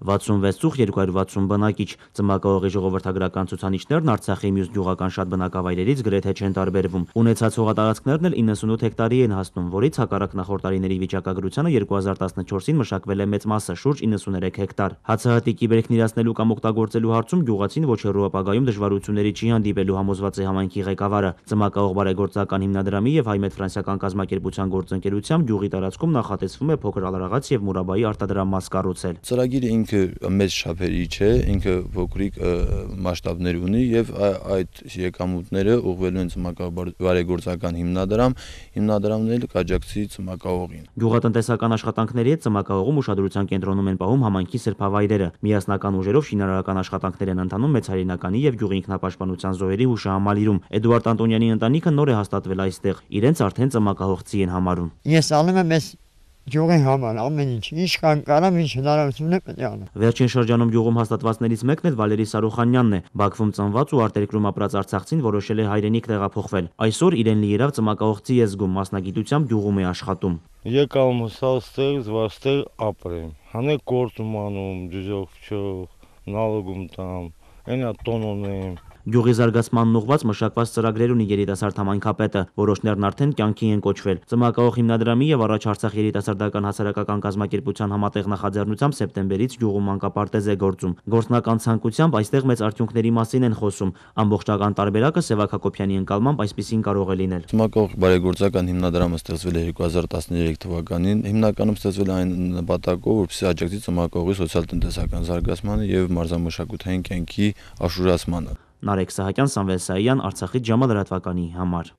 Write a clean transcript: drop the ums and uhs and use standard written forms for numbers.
66 ծուխ 260 բնակիչ։ Ծմակաղողի ժողովրդագրական ցուցանիշներն Արցախի մյուս գյուղական շատ բնակավայրերից գրեթե չեն տարբերվում։ Ունեցած հողատարածքներն էլ 98 հեկտարի են հասնում, որից հակառակ նախորդ տարիների վիճակագրությանը 2014-ին մշակվել է մեծ մասը՝ շուրջ 93 հեկտար։ Հացահատիկի բերքն իրացնելու կամ օգտագործելու հարցում գյուղացին ոչ հեռու ապագայում դժվարությունների չի հանդիպելու, համոզված է համայնքի ղեկավարը։ Ծմակաղող բարեգործական հիմնադրամի եւ հայ-մեծ-ֆրանսիական կազմակերպության գործընկերությամբ գյուղի տարածքում նախատեսվում է փոքր ալրաղաց եւ մուրաբայի արտադրամաս կառուցել։ Ծրագիրը ինքը մեծ չափերի չէ, ինքը փոքրիկ մասշտաբներ ունի եւ այդ եկամուտները ուղղվելու են ծմակաղող բարեգործական հիմնադրամն էլ կաջակցի ծմակաղողին։ Գյուղատնտեսական աշխատանքների հետ ծմակաղողում ուշադրության կենտրոնում են պահում համայնքի սրբավայրերը։ Միասնական ուժերով շինարարական աշխատանքներ են ընթանում Մեծ Հայրենականի եւ Գյուղի ինքնապաշտպանության զոհերի հուշահամալիրում։ Էդուարդ Անտոնյանի ընտանիքը նոր է հաստատվել այստեղ։ Իրենց արդեն ծմակաղողցի են համարում։ Ես անում եմ այս գյուղի համար ամեն ինչ կարամ, ինչ հնարավորություն է պետք է անեմ։ Վերջին շրջանում գյուղում հաստատվածներից մեկն էլ Վալերի Սարուխանյանն է։ Բաքվում ծնված ու արտերկրում ապրած արցախցին որոշել է հայրենիք տեղափոխվել։ Այսօր իրեն լիերավ ծմակաղողցի է զգում, մասնագիտությամբ գյուղում է աշխատում։ Եկամ ստեղ զվաստեղ ապրեմ։ Հանե գործում անում, դժոխք, նալոգում տամ, այնա տոնոնեմ։ Գյուղի զարգացմանն ուղղված մշակված ծրագրեր ունի երիտասարդ համայնքապետը, որոշներն արդեն կյանքի են կոչվել։ Ծմակաղող հիմնադրամի եւ Առաջ Արցախ երիտասարդական հասարակական կազմակերպության համատեղ նախաձեռնությամբ սեպտեմբերից գյուղում մանկապարտեզ է գործում։ Գործնական ցանկությամբ այստեղ մեծ արդյունքների մասին են խոսում։ Ամբողջական տարբերակը Սևակ Հակոբյանի ընկալմամբ այսպեսին կարող է լինել։ Ծմակաղող բարեգործական հիմնադրամը ստեղծվել է 2013 թվականին, հիմնականում ստեղծվել է այն նպատակով, որպեսզի աջակցի ծմակաղողի սոցիալ-տնտեսական զարգացմանը եւ մարզամշակութային կյանքի աշխուժացմանը։ Նարեկ Սահակյան, Սամվել Սայյան, Արցախից ժամը լրատվականի համար։